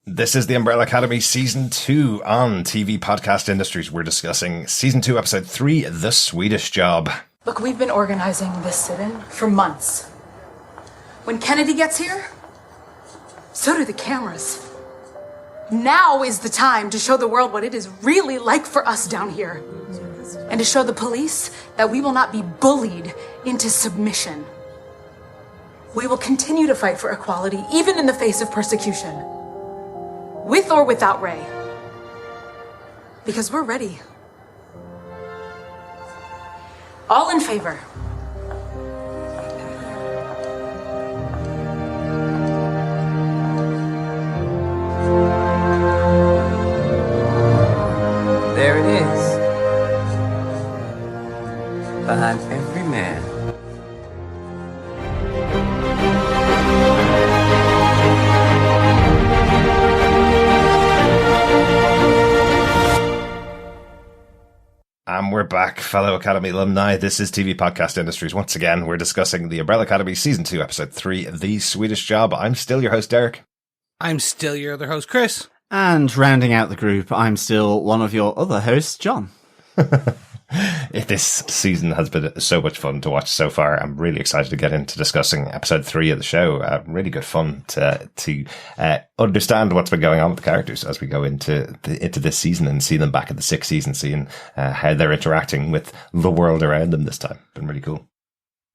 This is the Umbrella Academy Season 2 on TV Podcast Industries. We're discussing Season 2, Episode 3, The Swedish Job. Look, we've been organizing this sit-in for months. When Kennedy gets here, so do the cameras. Now is the time to show the world what it is really like for us down here. And to show the police that we will not be bullied into submission. We will continue to fight for equality, even in the face of persecution. With or without Ray. Because we're ready. All in favor? There it is. Behind every man. And we're back, fellow Academy alumni. This is TV Podcast Industries. Once again, we're discussing the Umbrella Academy Season 2, Episode 3, The Swedish Job. I'm still your host, Derek. I'm still your other host, Chris. And rounding out the group, I'm still one of your other hosts, John. This season has been so much fun to watch so far. I'm really excited to get into discussing Episode 3 of the show. Really good fun to understand what's been going on with the characters as we go into this season and see them back in the sixth season, seeing how they're interacting with the world around them this time. Been really cool.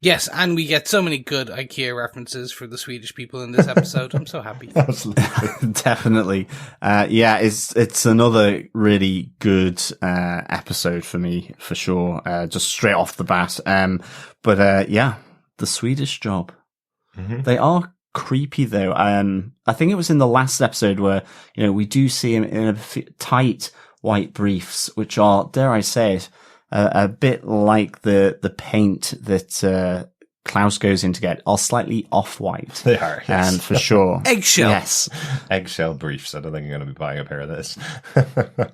Yes, and we get so many good IKEA references for the Swedish people in this episode. I'm so happy. Absolutely. Definitely. It's another really good episode for me, for sure. Just straight off the bat. The Swedish Job. Mm-hmm. They are creepy though. I think it was in the last episode where, we do see him in tight white briefs, which are, dare I say it, a bit like the paint that Klaus goes in to get, are slightly off-white. They are, yes. And for sure. Eggshell. Yes. Eggshell briefs. I don't think I'm going to be buying a pair of this.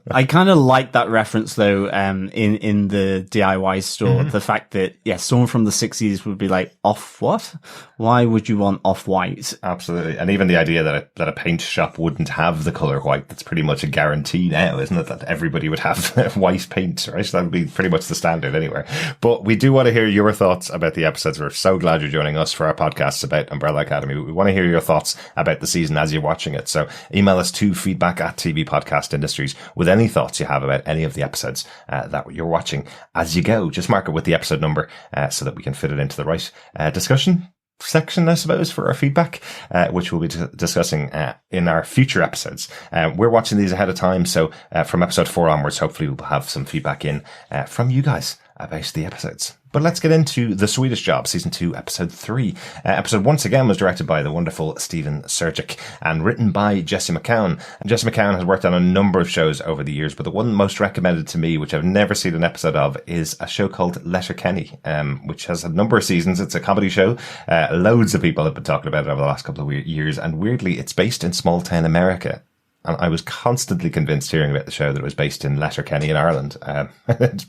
I kind of like that reference, though, in the DIY store. Mm-hmm. The fact that, someone from the 60s would be like, off what? Why would you want off-white? Absolutely. And even the idea that a paint shop wouldn't have the colour white, that's pretty much a guarantee now, isn't it? That everybody would have white paint, right? That would be pretty much the standard anywhere. But we do want to hear your thoughts about the episodes. We're so glad you're joining us for our podcasts about Umbrella Academy. We want to hear your thoughts about the season as you're watching it. So email us to feedback@TV Podcast Industries with any thoughts you have about any of the episodes that you're watching as you go. Just mark it with the episode number so that we can fit it into the right discussion section, I suppose, for our feedback, which we'll be discussing in our future episodes. We're watching these ahead of time, so from episode 4 onwards, hopefully we'll have some feedback in from you guys about the episodes. But let's get into The Swedish Job, Season 2, Episode 3. Episode, once again, was directed by the wonderful Stephen Surjik and written by Jesse McKeown. And Jesse McKeown has worked on a number of shows over the years, but the one most recommended to me, which I've never seen an episode of, is a show called Letterkenny, which has a number of seasons. It's a comedy show. Loads of people have been talking about it over the last couple of years, and weirdly, it's based in small town America. And I was constantly convinced hearing about the show that it was based in Letterkenny in Ireland.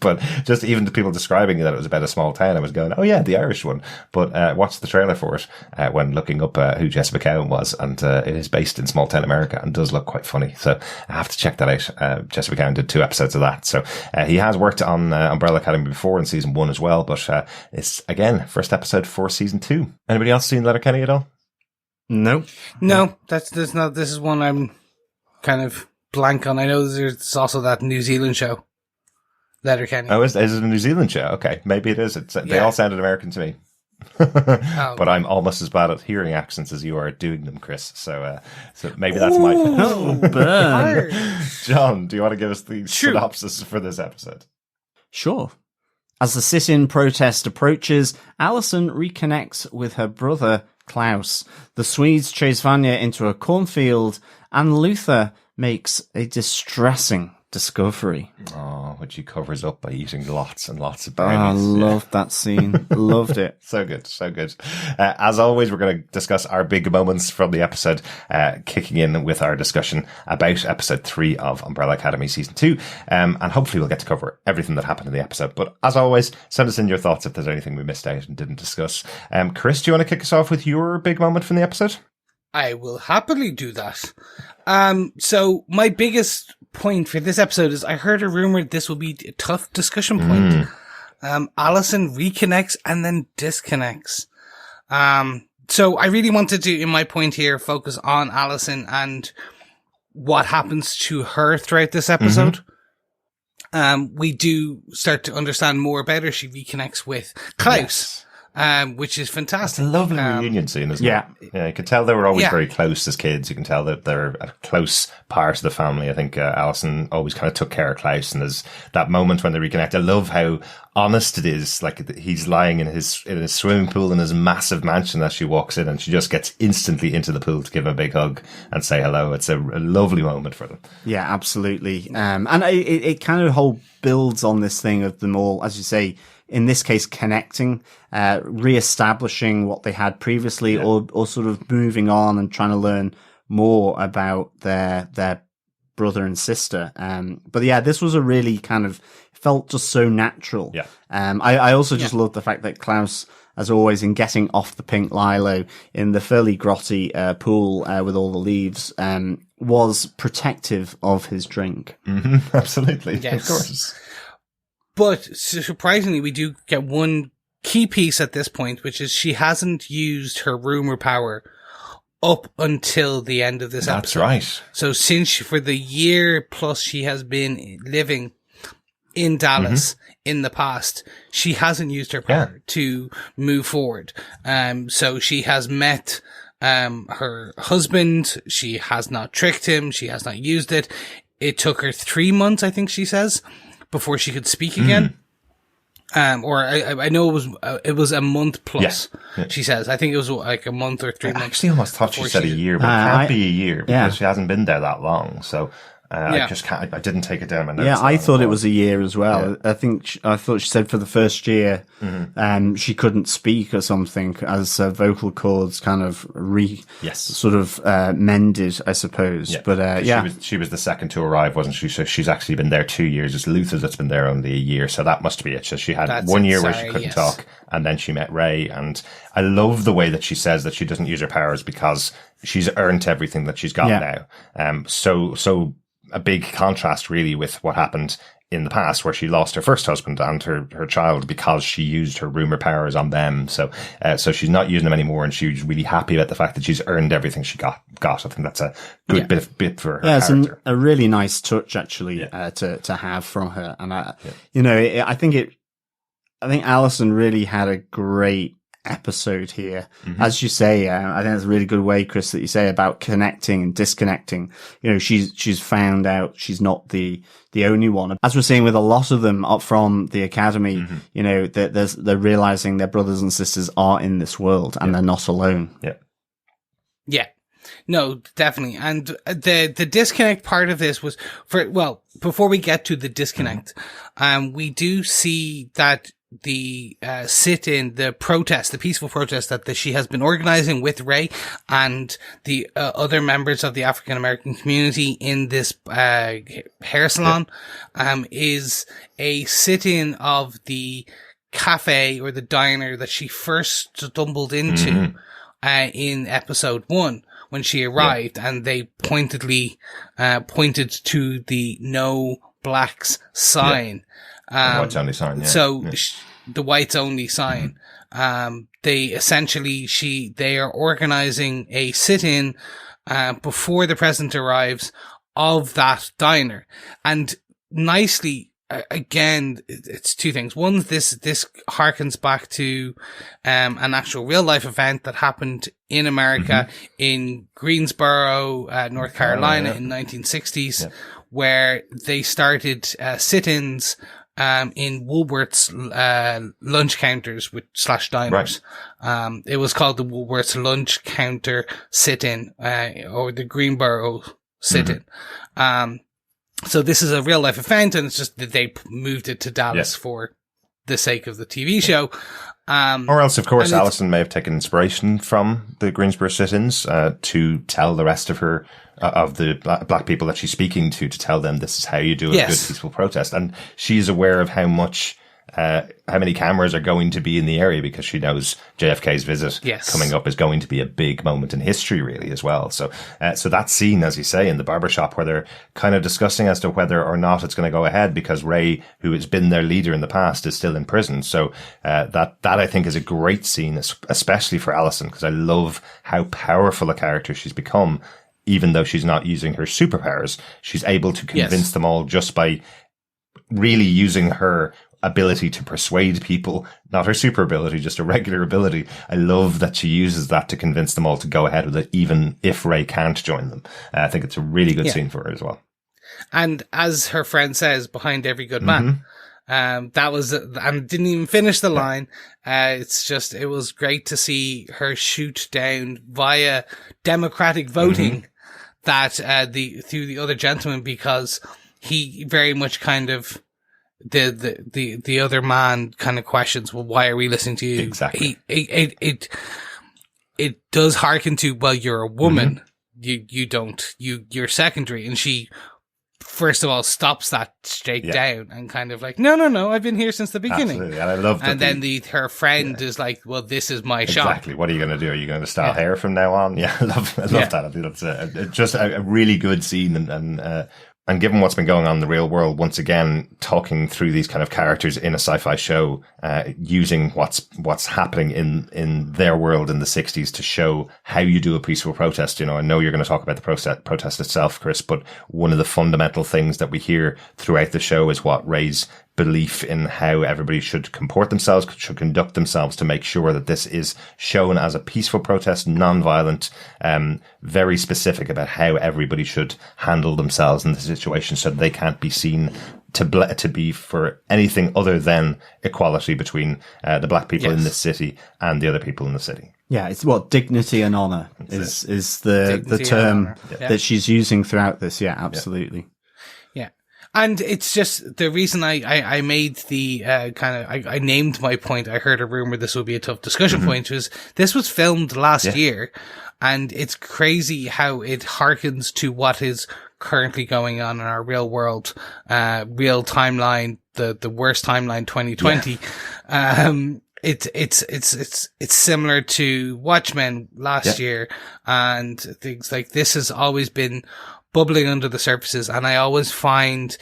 But just even the people describing that it was about a small town, I was going, oh yeah, the Irish one. But watched the trailer for it when looking up who Jesse McKeown was. And it is based in small town America and does look quite funny. So I have to check that out. Jesse McKeown did 2 episodes of that. So he has worked on Umbrella Academy before in Season 1 as well. But it's, again, first episode for Season 2. Anybody else seen Letterkenny at all? No. No, this is one I'm kind of blank on. I know there's also that New Zealand show, Letterkenny. Oh, is it a New Zealand show? Okay, maybe it is. They all sounded American to me. But I'm almost as bad at hearing accents as you are at doing them, Chris. So maybe that's my fault. Burn. John, do you want to give us the synopsis for this episode? Sure. As the sit-in protest approaches, Allison reconnects with her brother, Klaus. The Swedes chase Vanya into a cornfield, and Luther makes a distressing discovery. Oh, which he covers up by eating lots and lots of berries. I loved that scene. Loved it. So good, so good. As always, we're going to discuss our big moments from the episode, kicking in with our discussion about episode 3 of Umbrella Academy Season 2. And hopefully we'll get to cover everything that happened in the episode. But as always, send us in your thoughts if there's anything we missed out and didn't discuss. Chris, do you want to kick us off with your big moment from the episode? I will happily do that. So my biggest point for this episode is I heard a rumor this will be a tough discussion point. Allison reconnects and then disconnects. So I really wanted to, in my point here, focus on Allison and what happens to her throughout this episode. We do start to understand more about her. She reconnects with Klaus. Which is fantastic. It's a lovely reunion scene, isn't it? Yeah, you can tell they were always very close as kids. You can tell that they're a close part of the family. I think Allison always kind of took care of Klaus, and there's that moment when they reconnect. I love how honest it is. Like, he's lying in his swimming pool in his massive mansion as she walks in, and she just gets instantly into the pool to give him a big hug and say hello. It's a lovely moment for them. Yeah, absolutely. And it kind of whole builds on this thing of them all, as you say, in this case, connecting, re-establishing what they had previously, or sort of moving on and trying to learn more about their brother and sister. But yeah, this was a really kind of, felt just so natural. Yeah. I also just love the fact that Klaus, as always, in getting off the pink lilo in the fairly grotty pool with all the leaves, was protective of his drink. Mm-hmm. Absolutely. Yes. Of course. But surprisingly, we do get one key piece at this point, which is she hasn't used her Rumour power up until the end of this episode. That's right. So for the year plus she has been living in Dallas in the past, she hasn't used her power to move forward. So she has met her husband. She has not tricked him. She has not used it. It took her 3 months, I think she says, before she could speak again. Or I know it was a month plus, she says. I think it was like a month or 3 months. I actually almost thought she said a year, but it can't be a year because she hasn't been there that long. So I just can't, I didn't take it down my notes. Yeah, I thought it was a year as well. Yeah. I thought she said for the first year, she couldn't speak or something as vocal cords kind of mended, I suppose. Yeah. But she was the second to arrive, wasn't she? So she's actually been there 2 years. It's Luther that's been there only a year. So that must be it. So she had 1 year where she couldn't talk, and then she met Ray. And I love the way that she says that she doesn't use her powers because she's earned everything that she's got now. So a big contrast really with what happened in the past, where she lost her first husband and her child because she used her Rumour powers on them. So she's not using them anymore, and she's really happy about the fact that she's earned everything she got. I think that's a good bit for her character. It's a really nice touch actually to have from her. And I think Allison really had a great episode here. As you say, I think that's a really good way, Chris, that you say about connecting and disconnecting. She's found out she's not the only one. As we're seeing with a lot of them up from the academy, they're realizing their brothers and sisters are in this world and they're not alone. Yeah. No, definitely. And the disconnect part of this was before we get to the disconnect, we do see that the sit-in, the peaceful protest that she has been organizing with Ray and the other members of the African American community in this hair salon, is a sit-in of the cafe or the diner that she first stumbled into in episode 1 when she arrived, and they pointedly pointed to the No Blacks sign. Whites only sign, the whites only sign. They are organizing a sit-in, before the president arrives of that diner. And nicely, again, it's two things. One, this harkens back to, an actual real life event that happened in America in Greensboro, North Carolina in 1960s, where they started, sit-ins, in Woolworth's lunch counters / diners. Right. It was called the Woolworth's lunch counter sit-in, or the Greensboro sit-in. So this is a real life event, and it's just that they moved it to Dallas for the sake of the TV show. Or else, of course, Allison may have taken inspiration from the Greensboro sit-ins to tell the rest of her of the black people that she's speaking to tell them this is how you do a good peaceful protest. And she's aware of how much how many cameras are going to be in the area, because she knows JFK's visit coming up is going to be a big moment in history, really, as well. So that scene, as you say, in the barbershop, where they're kind of discussing as to whether or not it's going to go ahead, because Ray, who has been their leader in the past, is still in prison. So that I think is a great scene, especially for Allison, because I love how powerful a character she's become. Even though she's not using her superpowers, she's able to convince them all just by really using her ability to persuade people, not her super ability, just a regular ability. I love that she uses that to convince them all to go ahead with it, even if Ray can't join them. I think it's a really good scene for her as well. And as her friend says, behind every good man. That was, and didn't even finish the line. It was great to see her shoot down via democratic voting that, through the other gentleman, because he very much kind of, the other man kind of questions, well, why are we listening to you? Exactly. It does hearken to, well, you're a woman. You're secondary. And she, first of all, stops that straight down and kind of like, no, I've been here since the beginning. Absolutely. And I love that. And then her friend is like, well, this is my shop. Exactly. What are you going to do? Are you going to style hair from now on? Yeah, I love that. I think that's just a really good scene. And given what's been going on in the real world, once again, talking through these kind of characters in a sci-fi show, using what's happening in their world in the 60s to show how you do a peaceful protest. I know you're going to talk about the protest itself, Chris, but one of the fundamental things that we hear throughout the show is what Ray's belief in how everybody should comport themselves, should conduct themselves to make sure that this is shown as a peaceful protest, non-violent, very specific about how everybody should handle themselves in the situation, so they can't be seen to be for anything other than equality between the black people in this city and the other people in the city. Yeah, it's what dignity and honor is the term that she's using throughout this. Yeah, absolutely. And it's just the reason I made the I named my point. I heard a rumor this would be a tough discussion point. This was filmed last year, and it's crazy how it harkens to what is currently going on in our real world, real timeline, the worst timeline, 2020. It's similar to Watchmen last year, and things like this has always been bubbling under the surfaces, and I always find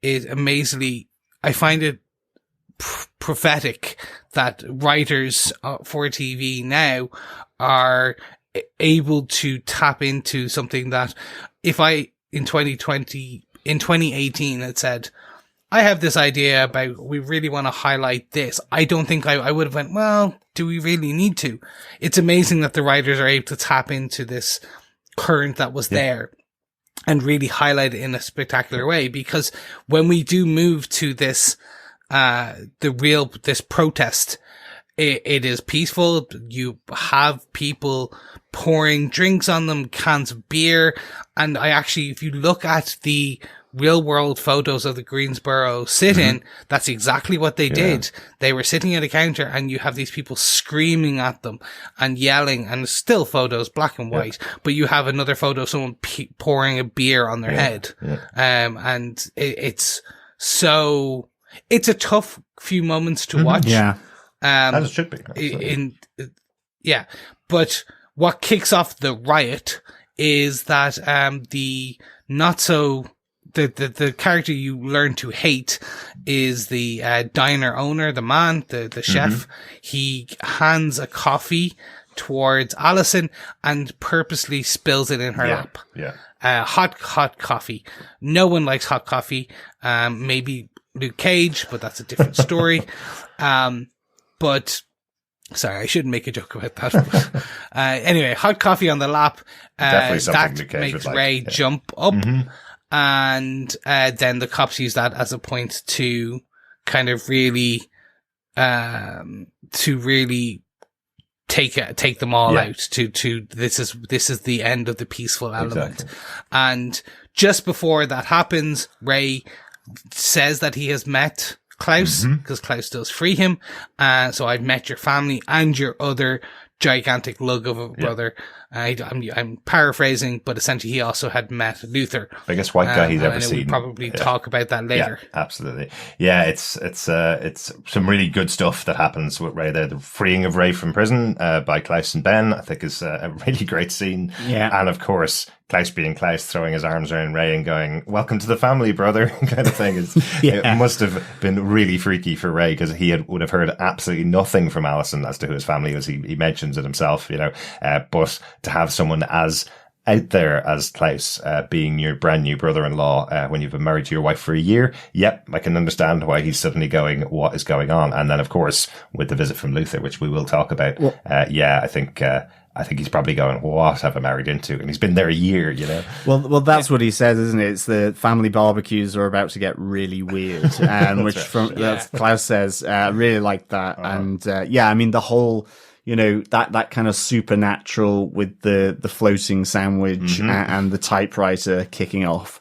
it prophetic that writers for TV now are able to tap into something that if I in 2018 had said, I have this idea about, we really want to highlight this, I don't think I would have went, well, do we really need to? It's amazing that the writers are able to tap into this current that was there and really highlight it in a spectacular way, because when we do move to this, this protest, it is peaceful. You have people pouring drinks on them, cans of beer. And if you look at the real world photos of the Greensboro sit-in, that's exactly what they did. They were sitting at a counter, and you have these people screaming at them and yelling, and still photos, black and white, but you have another photo of someone pouring a beer on their head. And it's a tough few moments to watch. As it should be. But what kicks off the riot is that the character you learn to hate is the diner owner, the man, the chef. He hands a coffee towards Allison and purposely spills it in her lap. Hot coffee. No one likes hot coffee. Maybe Luke Cage, but that's a different story. But sorry, I shouldn't make a joke about that. Anyway, hot coffee on the lap. That makes Ray jump up. And then the cops use that as a point to kind of really take them all out. To this is the end of the peaceful element. And just before that happens, Ray says that he has met Klaus, because Klaus does free him. So I've met your family and your other gigantic lug of a brother. I'm paraphrasing, but essentially he also had met Luther. Biggest white guy he's ever seen. We'll probably talk about that later. Yeah, absolutely. Yeah, it's some really good stuff that happens with Ray there. The freeing of Ray from prison by Klaus and Ben, I think, is a really great scene. Yeah. And of course, Klaus being Klaus, throwing his arms around Ray and going, "Welcome to the family, brother," kind of thing. It must have been really freaky for Ray, because he would have heard absolutely nothing from Allison as to who his family was. He mentions it himself, but to have someone as out there as Klaus, being your brand new brother-in-law, when you've been married to your wife for a year. Yep, I can understand why he's suddenly going, what is going on? And then, of course, with the visit from Luther, which we will talk about. I think he's probably going, what have I married into? And he's been there a year, Well, that's what he says, isn't it? It's the family barbecues are about to get really weird, that's Klaus says. I really like that, and I mean the whole, that kind of supernatural with the floating sandwich and the typewriter kicking off,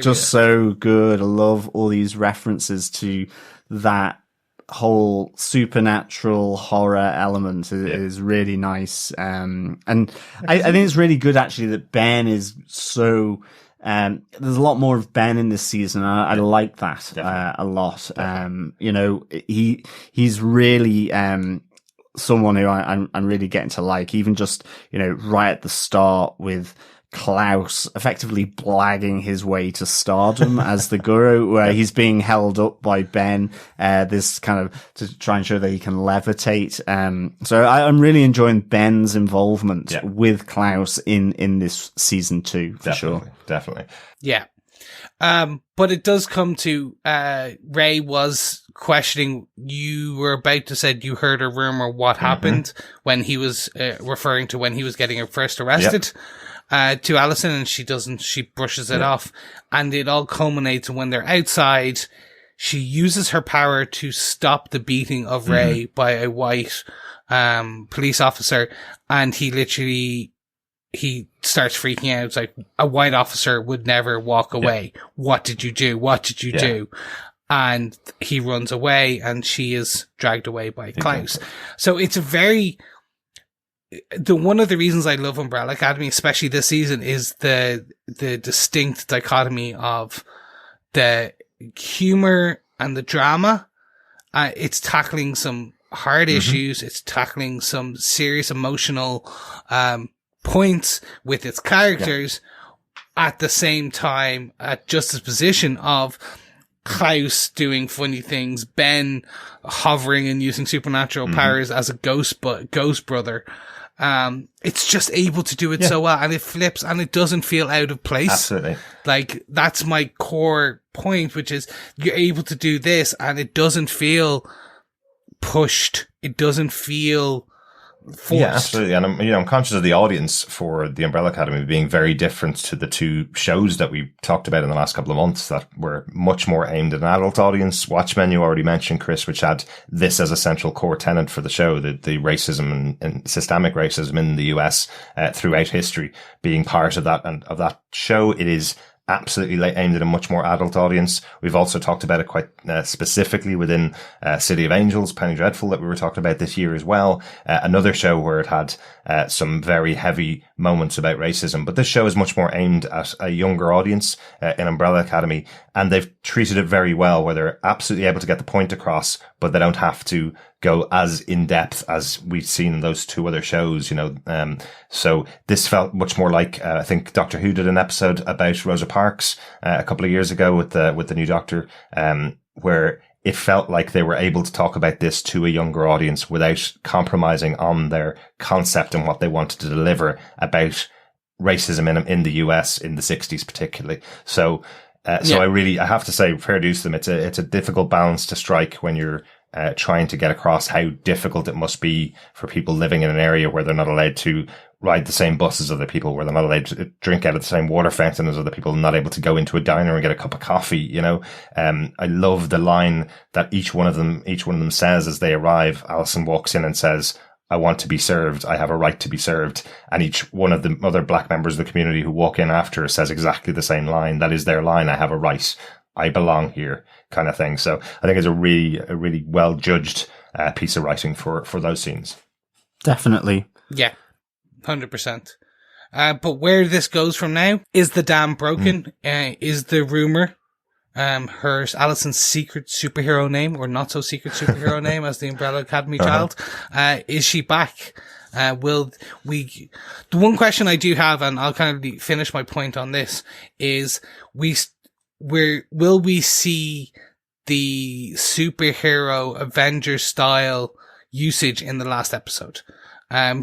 just so good. I love all these references to that whole supernatural horror element is really nice. And I think it's really good actually that Ben is so, there's a lot more of Ben in this season. I like that a lot. He's really, someone who I'm really getting to like, even just, right at the start with Klaus effectively blagging his way to stardom as the guru, where he's being held up by Ben, this kind of to try and show that he can levitate. So I'm really enjoying Ben's involvement with Klaus in this season 2 for sure. Definitely. Yeah. But it does come to, Ray was questioning, you were about to say you heard a rumor what happened when he was, referring to when he was getting first arrested. To Allison, and she brushes it off, and it all culminates when they're outside. She uses her power to stop the beating of Ray by a white, police officer, and he starts freaking out. It's like, a white officer would never walk away. What did you do? What did you do? And he runs away, and she is dragged away by Klaus. So it's a very, one of the reasons I love Umbrella Academy, especially this season, is the distinct dichotomy of the humor and the drama. It's tackling some hard issues. It's tackling some serious emotional points with its characters at the same time, at juxtaposition of Klaus doing funny things, Ben hovering and using supernatural powers as a ghost brother. It's just able to do it so well, and it flips, and it doesn't feel out of place. Absolutely. Like, that's my core point, which is you're able to do this, and it doesn't feel pushed. It doesn't feel forced. Yeah, absolutely. And I'm conscious of the audience for the Umbrella Academy being very different to the two shows that we talked about in the last couple of months that were much more aimed at an adult audience. Watchmen, you already mentioned, Chris, which had this as a central core tenet for the show, the racism and systemic racism in the US throughout history being part of that, and of that show. It is absolutely aimed at a much more adult audience. We've also talked about it quite specifically within City of Angels, Penny Dreadful, that we were talking about this year as well. Another show where it had some very heavy moments about racism. But this show is much more aimed at a younger audience in Umbrella Academy, and they've treated it very well, where they're absolutely able to get the point across, but they don't have to go as in depth as we've seen in those two other shows, so this felt much more like, I think Doctor Who did an episode about Rosa Parks a couple of years ago with the new Doctor, where it felt like they were able to talk about this to a younger audience without compromising on their concept and what they wanted to deliver about racism in the US in the 60s particularly. So I have to say, fair dues to them. It's a difficult balance to strike when you're trying to get across how difficult it must be for people living in an area where they're not allowed to ride the same bus as other people, where they're not allowed to drink out of the same water fountain as other people, not able to go into a diner and get a cup of coffee. I love the line that each one of them says as they arrive. Allison walks in and says, "I want to be served. I have a right to be served." And each one of the other black members of the community who walk in after her says exactly the same line. That is their line. "I have a right. I belong here," kind of thing. So I think it's a really well judged piece of writing for those scenes. Definitely. Yeah. 100%. But where this goes from now, is the dam broken? Is the Rumour, her Allison's secret superhero name, or not so secret superhero name as the Umbrella Academy child? Is she back? The one question I do have, and I'll kind of finish my point on this, is will we see the superhero Avenger style usage in the last episode?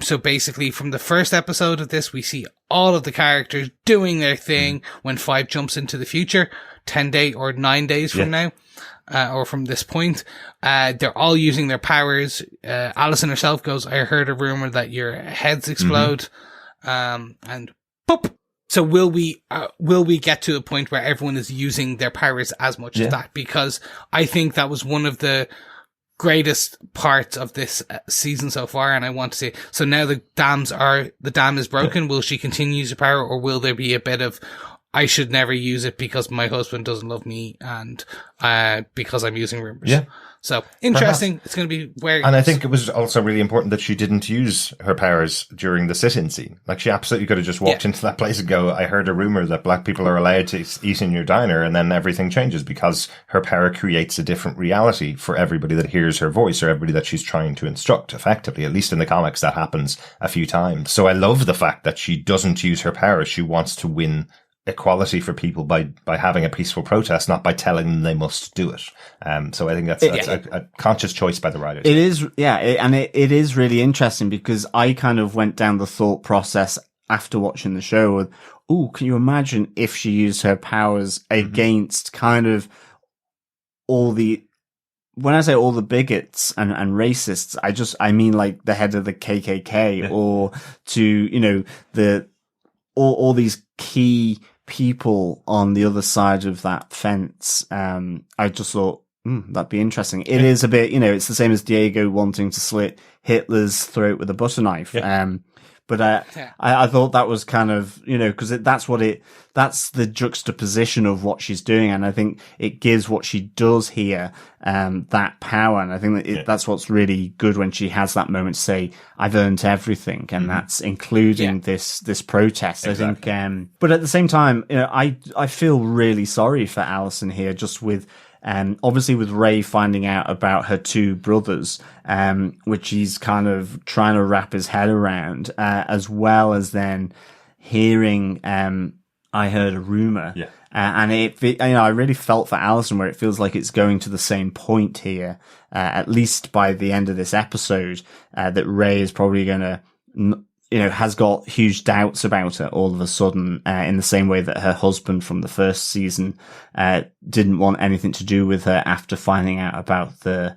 So basically from the first episode of this, we see all of the characters doing their thing when 5 jumps into the future, 10 days or 9 days from now, or from this point. They're all using their powers. Allison herself goes, I heard a rumor that your heads explode. And pop. So will we get to a point where everyone is using their powers as much as that? Because I think that was one of the greatest parts of this season so far, and I want to see. So now the dam is broken. Will she continue to use her power, or will there be a bit of, I should never use it because my husband doesn't love me, and because I'm using rumors? Yeah. So interesting. Perhaps. It's going to be where. And I think it was also really important that she didn't use her powers during the sit-in scene. Like, she absolutely could have just walked into that place and go, I heard a rumor that black people are allowed to eat in your diner, and then everything changes because her power creates a different reality for everybody that hears her voice, or everybody that she's trying to instruct, effectively. At least in the comics, that happens a few times. So I love the fact that she doesn't use her powers. She wants to win equality for people by having a peaceful protest, not by telling them they must do it. So I think that's a conscious choice by the writers. It is, it is really interesting, because I kind of went down the thought process after watching the show with, can you imagine if she used her powers against kind of all the, when I say all the bigots and racists, I mean like the head of the KKK, or to, all these key people on the other side of that fence. I just thought, that'd be interesting. It is a bit, it's the same as Diego wanting to slit Hitler's throat with a butter knife. But I thought that was kind of, because that's the juxtaposition of what she's doing. And I think it gives what she does here, that power. And I think that that's what's really good when she has that moment to say, I've earned everything. And that's including this protest. Exactly. I think, but at the same time, I feel really sorry for Allison here, just with, obviously with Ray finding out about her 2 brothers, which he's kind of trying to wrap his head around, as well as then hearing, I heard a rumor. Yeah. And I really felt for Allison, where it feels like it's going to the same point here, at least by the end of this episode, that Ray is probably going to, has got huge doubts about her all of a sudden, in the same way that her husband from the first season, didn't want anything to do with her after finding out about the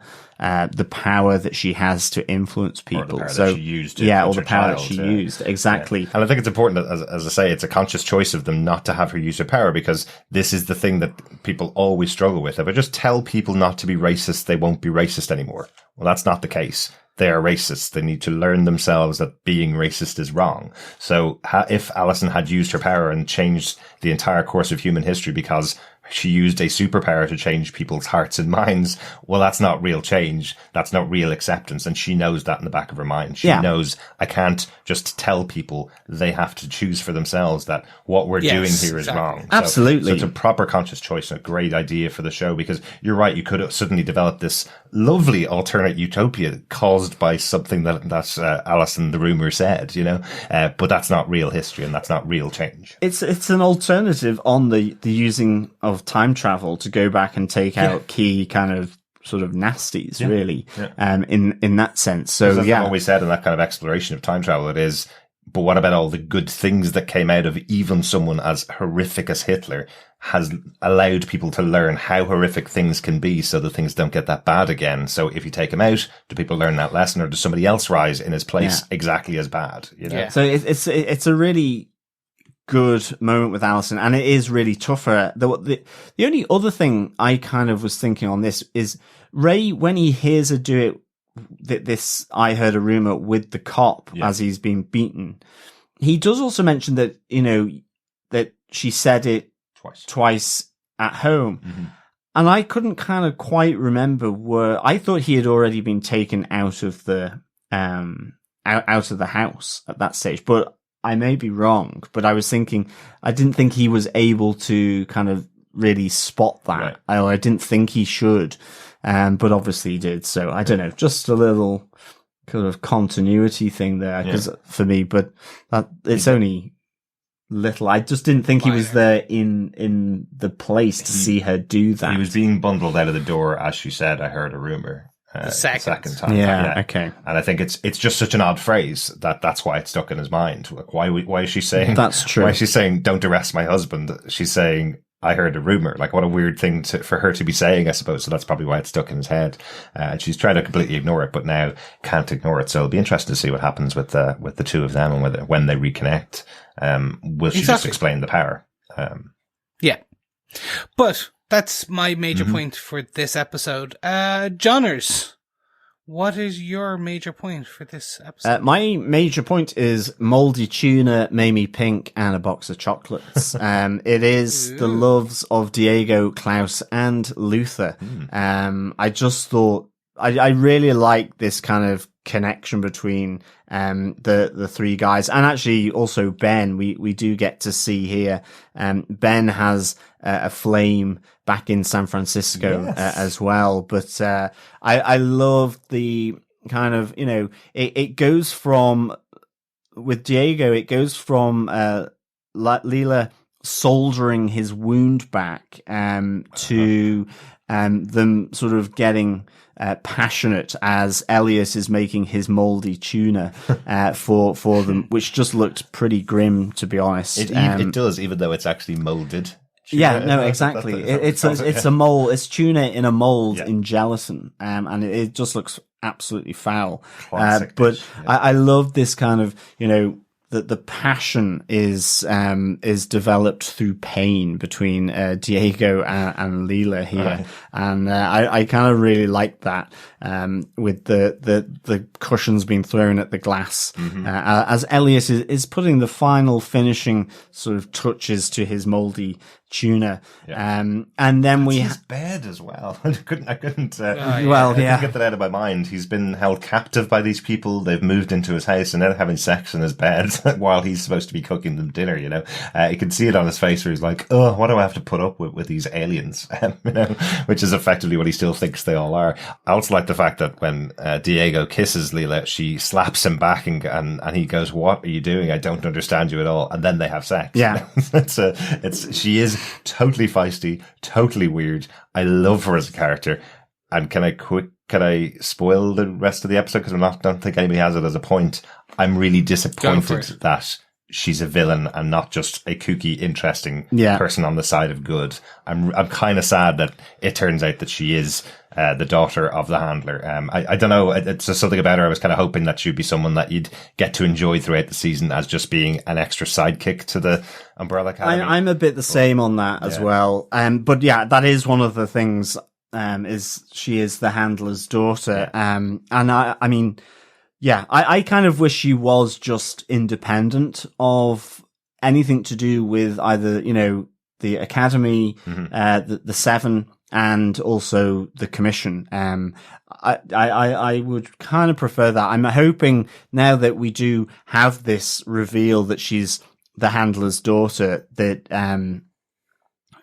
power that she has to influence people. Or the power that she used. Or the power that she used. Exactly. Yeah. And I think it's important that, as I say, it's a conscious choice of them not to have her use her power, because this is the thing that people always struggle with. If I just tell people not to be racist, they won't be racist anymore. Well, that's not the case. They are racist. They need to learn themselves that being racist is wrong. So if Allison had used her power and changed the entire course of human history because she used a superpower to change people's hearts and minds, well, that's not real change. That's not real acceptance. And she knows that in the back of her mind. She knows, I can't just tell people, they have to choose for themselves that what we're doing here is wrong. Absolutely. So it's a proper conscious choice and a great idea for the show, because you're right. You could have suddenly developed this lovely alternate utopia caused by something that Allison the Rumour said, but that's not real history, and that's not real change. It's an alternative on the using of time travel to go back and take out key kind of sort of nasties, really, in that sense. So that's what we said in that kind of exploration of time travel. It is, but what about all the good things that came out of even someone as horrific as Hitler has allowed people to learn how horrific things can be, so that things don't get that bad again. So if you take him out, do people learn that lesson, or does somebody else rise in his place exactly as bad? So it's a really good moment with Allison, and it is really tough for her. The only other thing I kind of was thinking on this is Ray, when he hears her do it, this I heard a rumor with the cop as he's being beaten, he does also mention that, that she said it twice at home. And I couldn't kind of quite remember I thought he had already been taken out of the out of the house at that stage. But I may be wrong, but I was thinking, I didn't think he was able to kind of really spot that. Right. I didn't think he should. But obviously he did. So I don't know, just a little kind of continuity thing there for me, but it's only little. I just didn't think he was there in the place to see her do that. He was being bundled out of the door as she said, I heard a rumor. The second time. Yeah, okay. And I think it's just such an odd phrase that's why it's stuck in his mind. Like, why is she saying that's true? Why is she saying, don't arrest my husband? She's saying, I heard a rumor. Like, what a weird thing for her to be saying, I suppose. So that's probably why it's stuck in his head. And she's trying to completely ignore it, but now can't ignore it. So it'll be interesting to see what happens with the two of them and when they reconnect. Will she just explain the power? Yeah. But that's my major point for this episode. Johners, what is your major point for this episode? My major point is moldy tuna, Mamie Pink, and a box of chocolates. It is the loves of Diego, Klaus, and Luther. I just thought I really like this kind of connection between the three guys, and actually also Ben. We do get to see here. Ben has a flame back in San Francisco as well, but I love the kind of, you know, it goes from, with Diego, it goes from Lila soldering his wound back to them sort of getting passionate as Elliot is making his moldy tuna for them, which just looked pretty grim, to be honest. It does, even though it's actually molded. Tuna. Yeah, no, exactly. It's a mold. It's tuna in a mold in gelatin, and it just looks absolutely foul. But I love this kind of, you know, that the passion is developed through pain between Diego and Lila here, right. And I kind of really like that with the cushions being thrown at the glass as Elliot is putting the final finishing sort of touches to his moldy tuna, and then his bed as well. I couldn't I couldn't get that out of my mind. He's been held captive by these people. They've moved into his house and they're having sex in his bed while he's supposed to be cooking them dinner. You know, you can see it on his face where he's like, "Oh, what do I have to put up with these aliens?" You know, which is effectively what he still thinks they all are. I also like the fact that when Diego kisses Lila, she slaps him back and he goes, "What are you doing? I don't understand you at all." And then they have sex. Yeah, she is totally feisty, totally weird. I love her as a character. And can I spoil the rest of the episode? Because I don't think anybody has it as a point. I'm really disappointed that she's a villain and not just a kooky, interesting person on the side of good. I'm kind of sad that it turns out that she is the daughter of the handler. I don't know. It's just something about her. I was kind of hoping that she'd be someone that you'd get to enjoy throughout the season as just being an extra sidekick to the Umbrella Academy. I'm a bit the same on that as well. But yeah, that is one of the things. Is she is the handler's daughter. And I mean, yeah, I kind of wish she was just independent of anything to do with either, you know, the Academy, the Seven, and also the Commission. I would kind of prefer that. I'm hoping now that we do have this reveal that she's the handler's daughter, that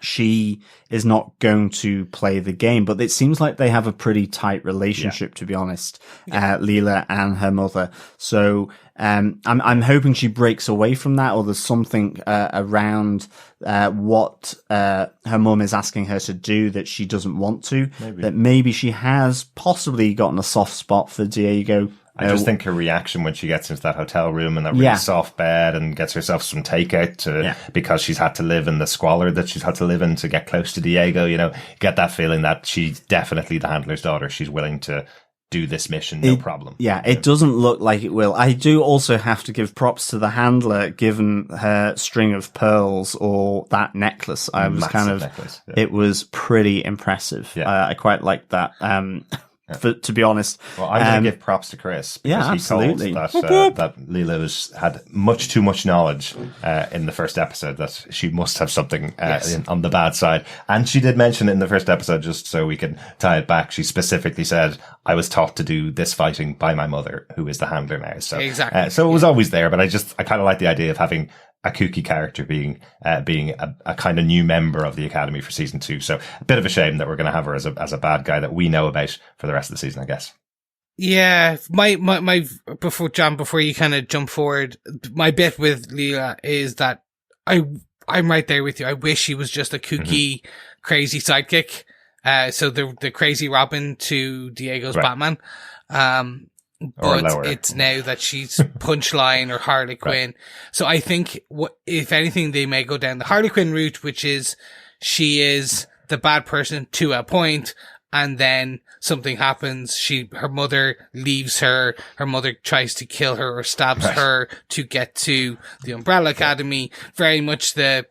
she is not going to play the game, but it seems like they have a pretty tight relationship, to be honest, Lila and her mother. So, I'm hoping she breaks away from that, or there's something, around, what, her mum is asking her to do that she doesn't want to, that maybe she has possibly gotten a soft spot for Diego. I just think her reaction when she gets into that hotel room and that really soft bed and gets herself some takeout because she's had to live in the squalor that she's had to live in to get close to Diego, you know, get that feeling that she's definitely the handler's daughter. She's willing to do this mission, no problem. Yeah, it doesn't look like it will. I do also have to give props to the handler, given her string of pearls or that necklace. I was Massive necklace. It was pretty impressive. I quite liked that. to be honest. Well, I'm going to give props to Chris. Yeah, He absolutely. told that Lila had much too much knowledge in the first episode, that she must have something on the bad side. And she did mention it in the first episode, just so we can tie it back. She specifically said, I was taught to do this fighting by my mother, who is the handler now. So, exactly. So it was always there, but I kind of like the idea of having a kooky character being a kind of new member of the Academy for season 2. So a bit of a shame that we're going to have her as a bad guy that we know about for the rest of the season, I guess. Yeah, my before you kind of jump forward, my bit with Lila is that I'm right there with you. I wish she was just a kooky, crazy sidekick. So the crazy Robin to Diego's Batman. But it's now that she's Punchline or Harley Quinn. Right. So I think if anything, they may go down the Harley Quinn route, which is she is the bad person to a point, and then something happens. Her mother leaves her. Her mother tries to kill her or stabs her to get to the Umbrella Academy. Very much the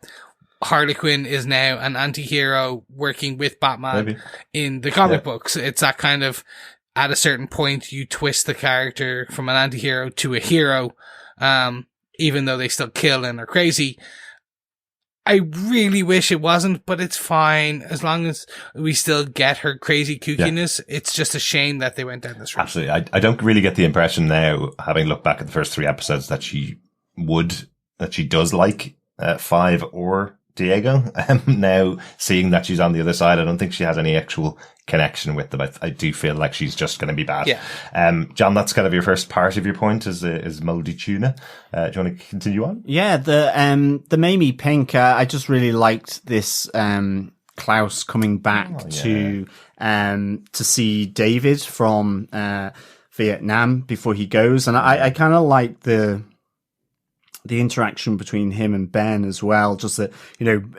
Harley Quinn is now an anti-hero working with Batman in the comic books. It's that kind of, at a certain point, you twist the character from an anti-hero to a hero, even though they still kill and are crazy. I really wish it wasn't, but it's fine. As long as we still get her crazy kookiness, it's just a shame that they went down this route. Absolutely. I don't really get the impression now, having looked back at the first 3 episodes, that she does like Five or Diego. Now, seeing that she's on the other side, I don't think she has any actual connection with them. I do feel like she's just going to be bad. Yeah. John, that's kind of your first part of your point is moldy tuna. Do you want to continue on? Yeah, the Mamie Pink, I just really liked this Klaus coming back to see David from Vietnam before he goes, and I kind of like the interaction between him and Ben as well. Just that,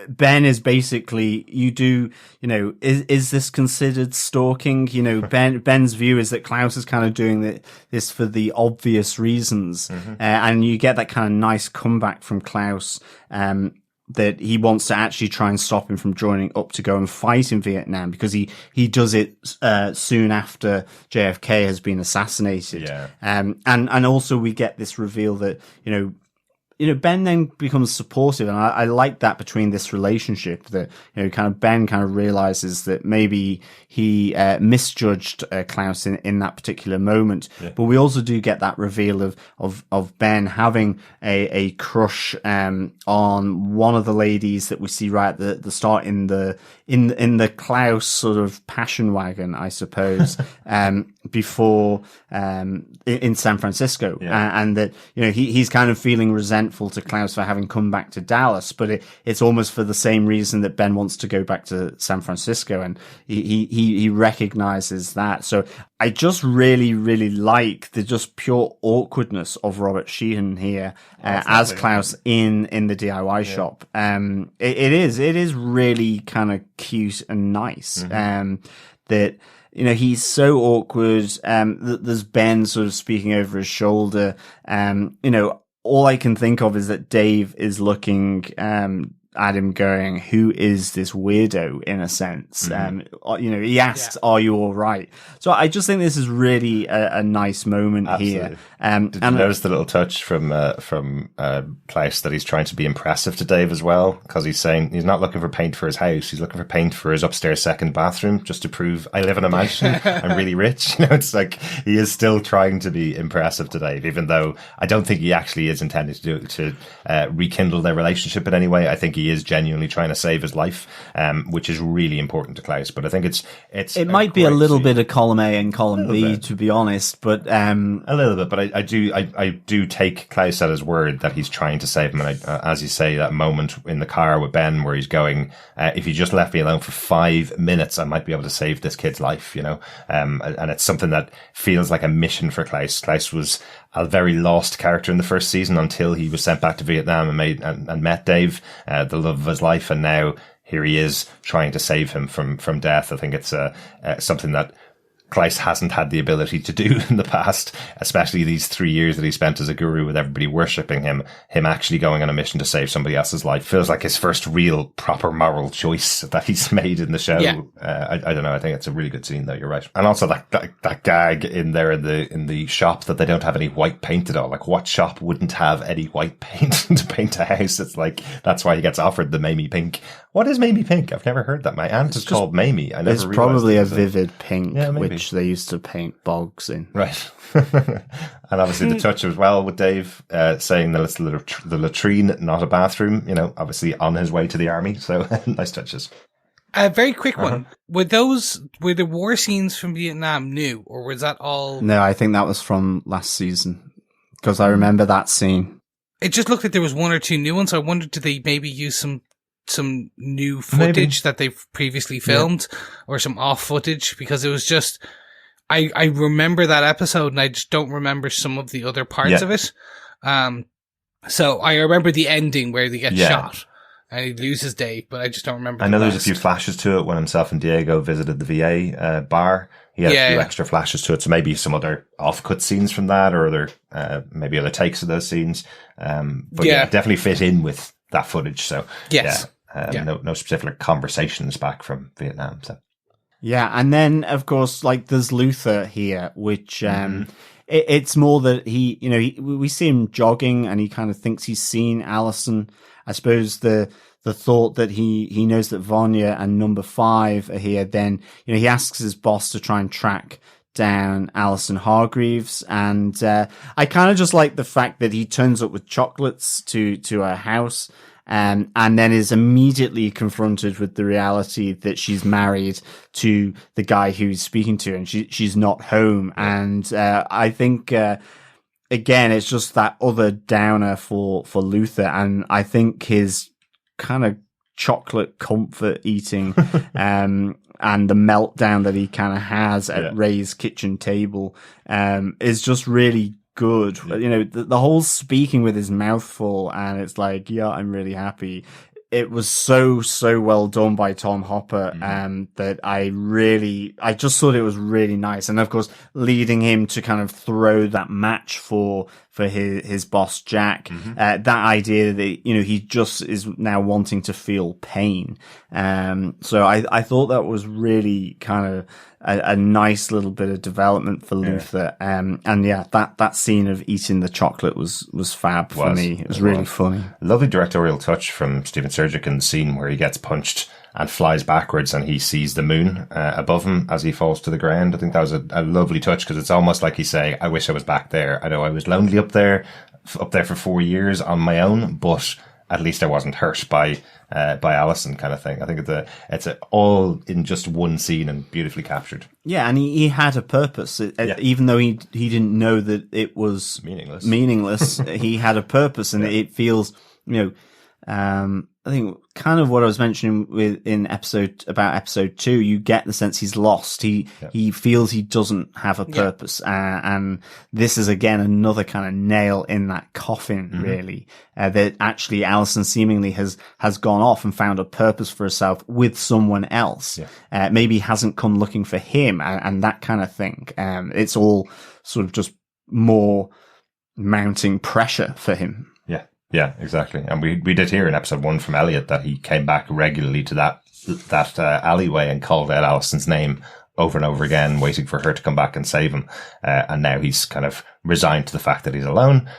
Ben is basically, is this considered stalking? Ben's view is that Klaus is kind of doing this for the obvious reasons. And you get that kind of nice comeback from Klaus, that he wants to actually try and stop him from joining up to go and fight in Vietnam, because he does it soon after JFK has been assassinated. Yeah. And also we get this reveal that, Ben then becomes supportive, and I like that between this relationship, that, kind of Ben kind of realizes that maybe he misjudged Klaus in that particular moment. Yeah. But we also do get that reveal of Ben having a crush on one of the ladies that we see right at the start in the Klaus sort of passion wagon, I suppose, before in San Francisco. Yeah. And that, he's kind of feeling resentful to Klaus for having come back to Dallas, but it's almost for the same reason that Ben wants to go back to San Francisco, and he recognizes that. So I just really, really like the just pure awkwardness of Robert Sheehan here as Klaus in the DIY shop. It is really kind of cute and nice. That, he's so awkward. There's Ben sort of speaking over his shoulder. All I can think of is that Dave is looking at him going, who is this weirdo, in a sense? He asks, are you all right? So I just think this is really a nice moment here. Did you notice the little touch from Klaus, that he's trying to be impressive to Dave as well? Because he's saying he's not looking for paint for his house. He's looking for paint for his upstairs second bathroom, just to prove I live in a mansion. I'm really rich. It's like he is still trying to be impressive to Dave, even though I don't think he actually is intending to rekindle their relationship in any way. I think he is genuinely trying to save his life, which is really important to Klaus. But I think it might be a little bit of column A and column B, to be honest, but a little bit. But I do take Klaus at his word that he's trying to save him. And as you say, that moment in the car with Ben where he's going, if you just left me alone for 5 minutes, I might be able to save this kid's life. And it's something that feels like a mission for Klaus. Klaus was a very lost character in the first season until he was sent back to Vietnam and met Dave, the love of his life, and now here he is trying to save him from death. I think it's something that Klaus hasn't had the ability to do in the past, especially these 3 years that he spent as a guru with everybody worshipping him actually going on a mission to save somebody else's life feels like his first real proper moral choice that he's made in the show. Yeah. I don't know. I think it's a really good scene though. You're right. And also that gag in there in the shop that they don't have any white paint at all. Like, what shop wouldn't have any white paint to paint a house? It's like, that's why he gets offered the Mamie pink. What is Mamie pink? I've never heard that. My aunt is called Mamie. I never It's realized probably it a vivid pink, Yeah, maybe. which they used to paint bogs in. Right. And obviously the touch as well with Dave saying that it's the latrine, not a bathroom, obviously on his way to the army. So nice touches. A very quick one. Were the war scenes from Vietnam new, or was that all? No, I think that was from last season, because I remember that scene. It just looked like there was one or two new ones. So I wondered, did they maybe use some new footage that they've previously filmed, or some off footage? Because it was just, I remember that episode and I just don't remember some of the other parts of it. So I remember the ending where they get shot and he loses Dave, but I just don't remember. I know there's a few flashes to it when himself and Diego visited the VA bar. He had a few extra flashes to it, so maybe some other off-cut scenes from that, or other maybe other takes of those scenes. But definitely fit in with that footage. So no specific conversations back from Vietnam. So yeah, and then of course, like, there's Luther here, which it's more that we see him jogging and he kind of thinks he's seen Allison. I suppose the thought that he knows that Vanya and number 5 are here, then, he asks his boss to try and track down Allison Hargreaves. And, I kind of just like the fact that he turns up with chocolates to her house, and then is immediately confronted with the reality that she's married to the guy who's speaking to her, and she's not home. And, I think, again, it's just that other downer for Luther. And I think his kind of chocolate comfort eating, and the meltdown that he kind of has at Ray's kitchen table, is just really good. The whole speaking with his mouth full, and it's like, yeah, I'm really happy. It was so well done by Tom Hopper, that I just thought it was really nice. And of course, leading him to kind of throw that match for his boss, Jack, that idea that, he just is now wanting to feel pain. So I thought that was really kind of a nice little bit of development for Luther. That scene of eating the chocolate was fab for me. It was really funny. Lovely directorial touch from Stephen Surjik in the scene where he gets punched and flies backwards and he sees the moon above him as he falls to the ground. I think that was a lovely touch, because it's almost like he's saying, I wish I was back there. I know I was lonely up there for 4 years on my own, but at least I wasn't hurt by Allison, kind of thing. I think it's all in just one scene and beautifully captured. Yeah, and he had a purpose, even though he didn't know that it was meaningless. He had a purpose, and it feels, I think kind of what I was mentioning in episode 2, you get the sense he's lost. He feels he doesn't have a purpose. And this is again another kind of nail in that coffin, really, that actually Allison seemingly has gone off and found a purpose for herself with someone else. Maybe hasn't come looking for him and that kind of thing. It's all sort of just more mounting pressure for him. Yeah, exactly. And we did hear in episode 1 from Elliot that he came back regularly to that alleyway and called out Allison's name over and over again, waiting for her to come back and save him. And now he's kind of resigned to the fact that he's alone.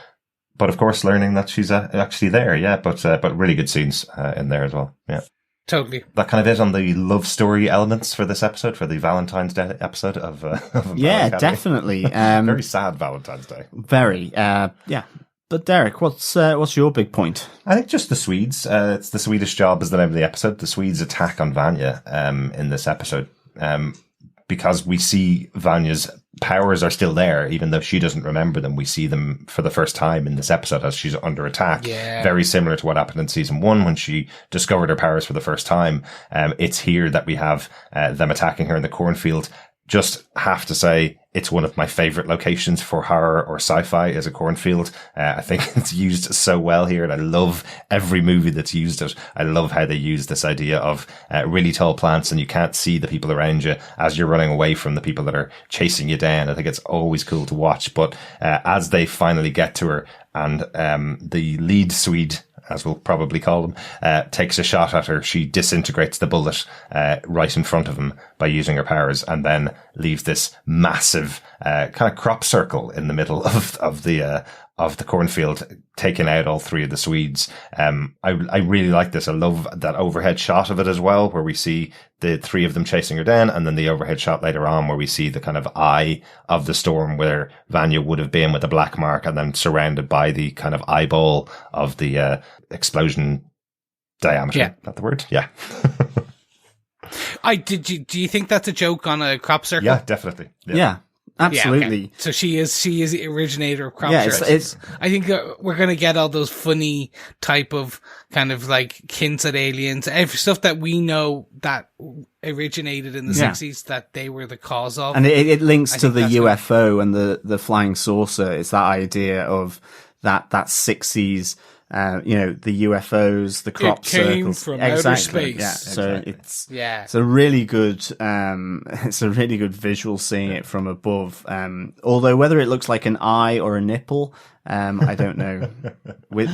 But of course, learning that she's actually there. Yeah, but really good scenes in there as well. Yeah. Totally. That kind of is on the love story elements for this episode, for the Valentine's Day episode of yeah, definitely. Very sad Valentine's Day. Very. Yeah. But Derek, what's your big point? I think just the Swedes. It's the Swedish Job is the name of the episode. The Swedes attack on Vanya in this episode, because we see Vanya's powers are still there, even though she doesn't remember them. We see them for the first time in this episode as she's under attack. Yeah. Very similar to what happened in season 1 when she discovered her powers for the first time. It's here that we have them attacking her in the cornfield. just have to say it's one of my favorite locations for horror or sci-fi is a cornfield. I think it's used so well here, and I love every movie that's used it. I love how they use this idea of really tall plants, and you can't see the people around you as you're running away from the people that are chasing you down. I think it's always cool to watch. But as they finally get to her, and the lead Swede, as we'll probably call them, takes a shot at her, she disintegrates the bullet right in front of him by using her powers, and then leaves this massive kind of crop circle in the middle of the cornfield, taking out all three of the Swedes. I really like this. I love that overhead shot of it as well, where we see the three of them chasing her down, and then the overhead shot later on where we see the kind of eye of the storm where Vanya would have been with the black mark, and then surrounded by the kind of eyeball of the explosion diameter. Yeah. Is that the word? Yeah. Do you think that's a joke on a crop circle? Yeah, definitely. Yeah. Absolutely. Yeah, okay. So she is the originator of crop circles. It's I think we're going to get all those funny type of kind of like hints at aliens, every stuff that we know that originated in the 60s that they were the cause of. And it links to the UFO and the flying saucer. It's that idea of that 60s, the UFOs, the crop it came circles from outer space. Yeah. So exactly. it's a really good visual seeing it from above. Although whether it looks like an eye or a nipple, I don't know.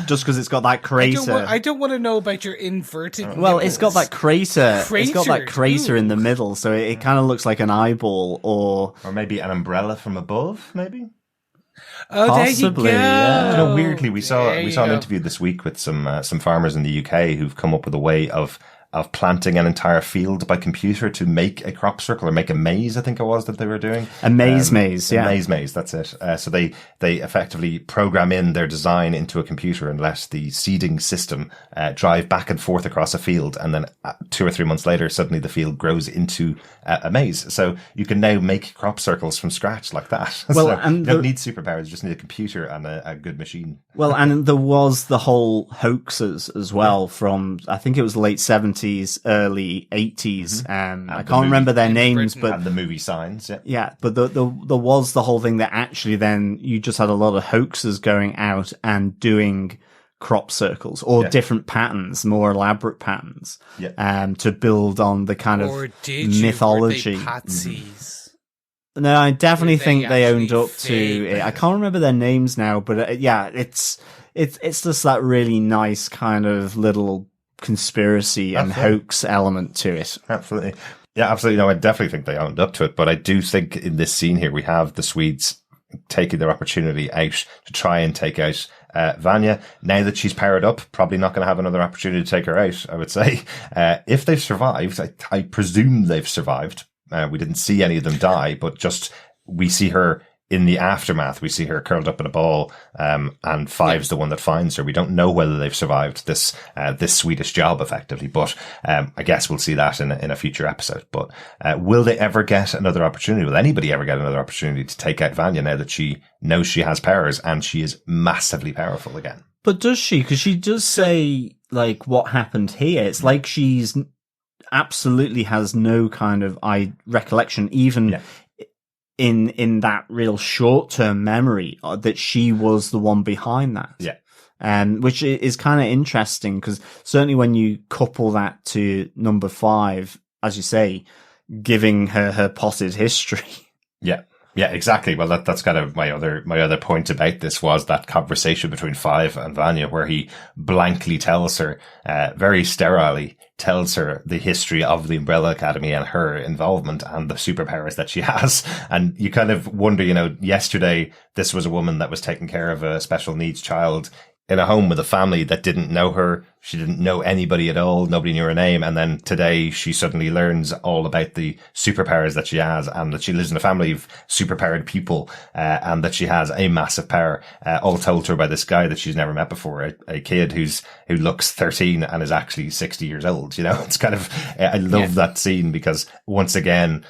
Just because it's got that crater. I don't want to know about your inverted. Well, nipples. it's got that crater. It's got that crater Ooh. in the middle, so it kind of looks like an eyeball, or maybe an umbrella from above, maybe. Oh, possibly, there you go. yeah. Weirdly, we saw an interview this week with some farmers in the UK who've come up with a way of planting an entire field by computer to make a crop circle or make a maze. I think it was that they were doing a maze. Yeah, a maze. That's it. So they effectively program in their design into a computer and let the seeding system drive back and forth across a field, and then 2 or 3 months later, suddenly the field grows into a maze. So you can now make crop circles from scratch like that. Well, so and you don't need superpowers; you just need a computer and a good machine. Well, and there was the whole hoaxes as well from, I think it was late 70s, early 80s. I can't remember their names, but and the movie Signs. Yeah, but there was the whole thing that actually then you just had a lot of hoaxers going out and doing crop circles or different patterns, more elaborate patterns, to build on the kind of mythology. Were they patsies? No, I definitely think they owned up to it. I can't remember their names now, but it's just that really nice kind of little conspiracy and hoax element to it. Absolutely. Yeah, absolutely. No, I definitely think they owned up to it, but I do think in this scene here, we have the Swedes taking their opportunity out to try and take out Vanya. Now that she's powered up, probably not going to have another opportunity to take her out, I would say. If they've survived, I presume they've survived. We didn't see any of them die, but just we see her in the aftermath. We see her curled up in a ball, and Five's the one that finds her. We don't know whether they've survived this Swedish Job, effectively, but I guess we'll see that in a future episode. But will they ever get another opportunity? Will anybody ever get another opportunity to take out Vanya now that she knows she has powers and she is massively powerful again? But does she? Because she does say, like, what happened here. It's like she's absolutely has no kind of recollection, even in that real short-term memory, that she was the one behind that. Yeah. Which is kind of interesting, because certainly when you couple that to number 5, as you say, giving her potted history. Yeah. Yeah, exactly. Well, that's kind of my other point about this was that conversation between Five and Vanya, where he blankly tells her, very sterilely tells her the history of the Umbrella Academy and her involvement and the superpowers that she has. And you kind of wonder, yesterday this was a woman that was taking care of a special needs child in a home with a family that didn't know her. She didn't know anybody at all. Nobody knew her name. And then today she suddenly learns all about the superpowers that she has, and that she lives in a family of superpowered people, and that she has a massive power, all told to her by this guy that she's never met before, a kid who looks 13 and is actually 60 years old. It's kind of, I love that scene because once again,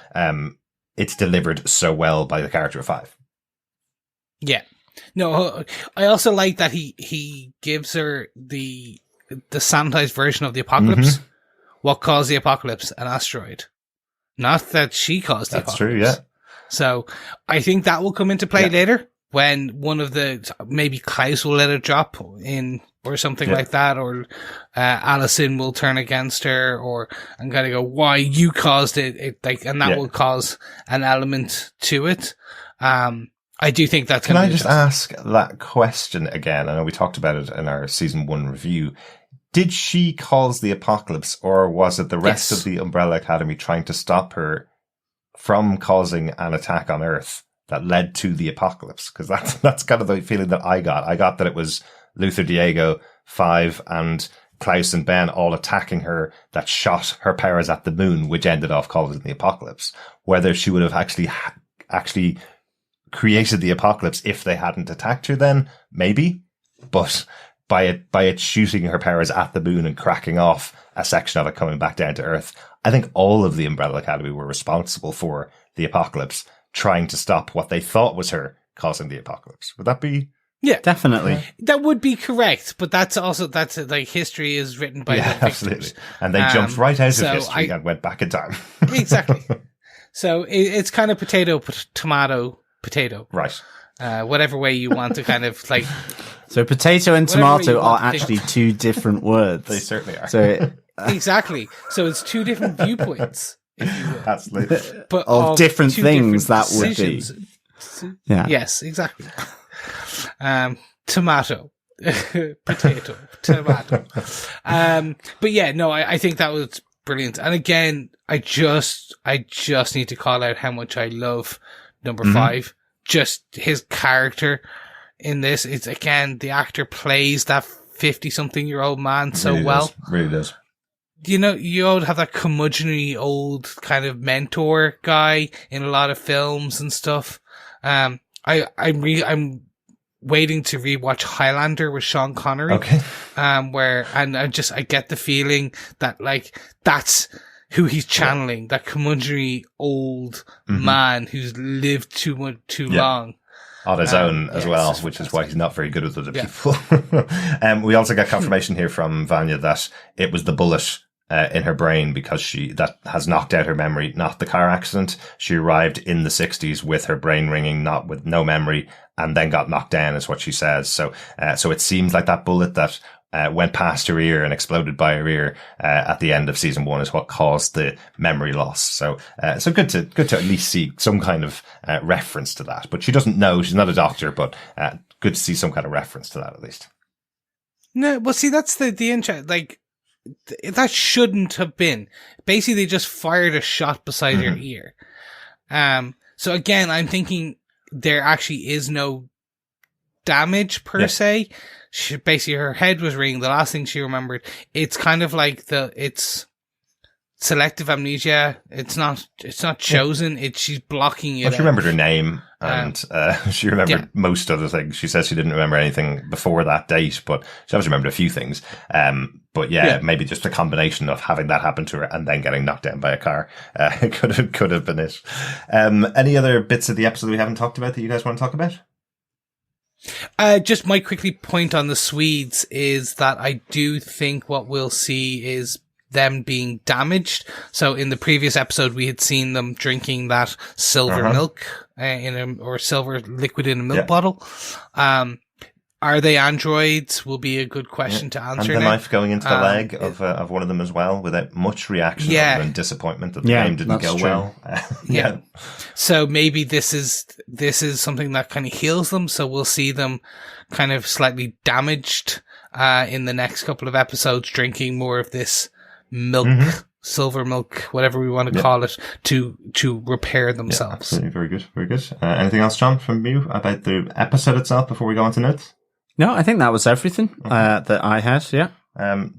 it's delivered so well by the character of Five. Yeah. No, I also like that he gives her the sanitized version of the apocalypse. Mm-hmm. What caused the apocalypse? An asteroid. not that she caused the That's apocalypse. true, yeah. So I think that will come into play later when one of maybe Klaus will let it drop in or something like that, or Allison will turn against her, and kind of go, why you caused it, and that will cause an element to it. I do think that's Can I just ask that question again? I know we talked about it in our season 1 review. Did she cause the apocalypse, or was it the rest of the Umbrella Academy trying to stop her from causing an attack on Earth that led to the apocalypse? Because that's kind of the feeling that I got. I got that it was Luther, Diego, Five, and Klaus and Ben all attacking her that shot her powers at the moon, which ended off causing the apocalypse. Whether she would have actually created the apocalypse if they hadn't attacked her then, maybe. But by it shooting her powers at the moon and cracking off a section of it coming back down to Earth, I think all of the Umbrella Academy were responsible for the apocalypse, trying to stop what they thought was her causing the apocalypse. Would that be? Yeah, definitely. That would be correct, but that's like history is written by the victors. Absolutely. And they jumped right out of history and went back in time. Exactly. So it's kind of potato, potato. Right. Whatever way you want to kind of like. So potato and tomato are actually two different words. They certainly are. So exactly. So it's two different viewpoints, if you will. Absolutely. But of different things that would be. Yeah. Yes, exactly. Tomato, potato, tomato. But yeah, no, I think that was brilliant. And again, I just need to call out how much I love number 5. Just his character in this. It's again, the actor plays that 50-something-year-old man so well. Really does. You know, you would have that curmudgeonly old kind of mentor guy in a lot of films and stuff. I'm waiting to rewatch Highlander with Sean Connery. Okay. I get the feeling that like that's who he's channeling, that curmudgeonly old man who's lived too long. On his own as well, which is why he's not very good with other people. We also got confirmation here from Vanya that it was the bullet in her brain because that has knocked out her memory, not the car accident. She arrived in the 60s with her brain ringing, not with no memory, and then got knocked down is what she says. So it seems like that bullet that went past her ear and exploded by her ear at the end of season 1 is what caused the memory loss. So good to at least see some kind of reference to that. But she doesn't know; she's not a doctor. But good to see some kind of reference to that at least. No, well, see, that's the interest. Like that shouldn't have been. Basically, they just fired a shot beside her ear. So again, I'm thinking there actually is no damage per se. Basically, her head was ringing. The last thing she remembered. It's kind of like it's selective amnesia. It's not chosen. She's blocking it. Well, she remembered her name and she remembered most other things. She says she didn't remember anything before that date, but she obviously remembered a few things. But maybe just a combination of having that happen to her and then getting knocked down by a car could have been it. Any other bits of the episode we haven't talked about that you guys want to talk about? Just my quickly point on the Swedes is that I do think what we'll see is them being damaged. So in the previous episode, we had seen them drinking that silver milk or silver liquid in a milk bottle. Are they androids? Will be a good question to answer. And the knife going into the leg of one of them as well, without much reaction other than disappointment that the game didn't go well. So maybe this is something that kind of heals them. So we'll see them kind of slightly damaged in the next couple of episodes, drinking more of this milk, silver milk, whatever we want to call it, to repair themselves. Absolutely, very good, very good. Anything else, John, from you about the episode itself before we go on to notes? No, I think that was everything that I had, yeah.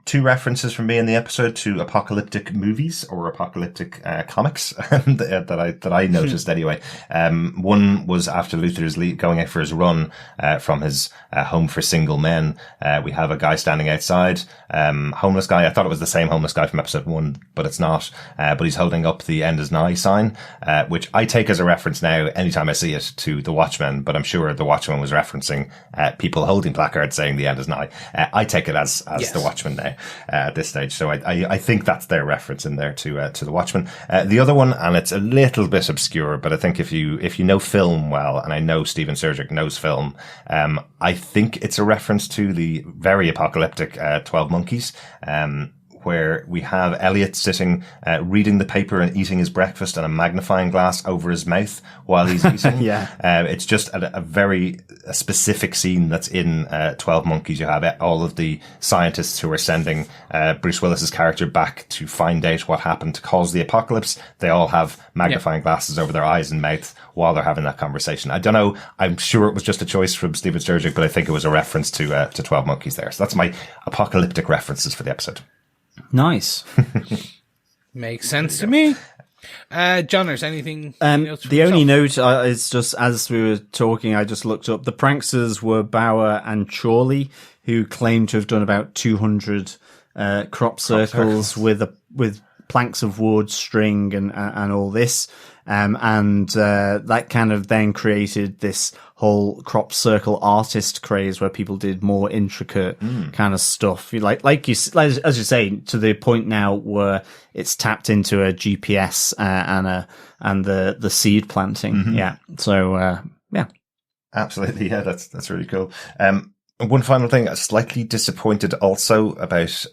2 references from me in the episode to apocalyptic movies or apocalyptic comics that I noticed anyway. One was after Luther's going out for his run from his home for single men. We have a guy standing outside, homeless guy. I thought it was the same homeless guy from episode 1, but it's not. But he's holding up the "End is nigh" sign, which I take as a reference now anytime I see it to The Watchmen. But I'm sure The Watchmen was referencing people holding placards saying "the end is nigh." I take it as The Watchmen now at this stage. So I think that's their reference in there to the Watchmen. The other one, and it's a little bit obscure, but I think if you know film well, and I know Stephen Surjik knows film, I think it's a reference to the very apocalyptic 12 Monkeys, where we have Elliot sitting, reading the paper and eating his breakfast and a magnifying glass over his mouth while he's eating. It's just a very specific scene that's in 12 Monkeys. You have all of the scientists who are sending Bruce Willis's character back to find out what happened to cause the apocalypse. They all have magnifying glasses over their eyes and mouth while they're having that conversation. I don't know. I'm sure it was just a choice from Stephen Surjik, but I think it was a reference to 12 Monkeys there. So that's my apocalyptic references for the episode. Nice. Makes sense to me. Johnners, anything else? The only note is just as we were talking, I just looked up. The pranksters were Bauer and Chorley, who claimed to have done about 200 crop circles with planks of wood, string, and all this. That kind of then created this whole crop circle artist craze where people did more intricate kind of stuff. Like you, as you say, to the point now where it's tapped into a GPS, and the seed planting. Mm-hmm. Yeah. So, yeah. Absolutely. Yeah. That's really cool. One final thing, I'm slightly disappointed also about,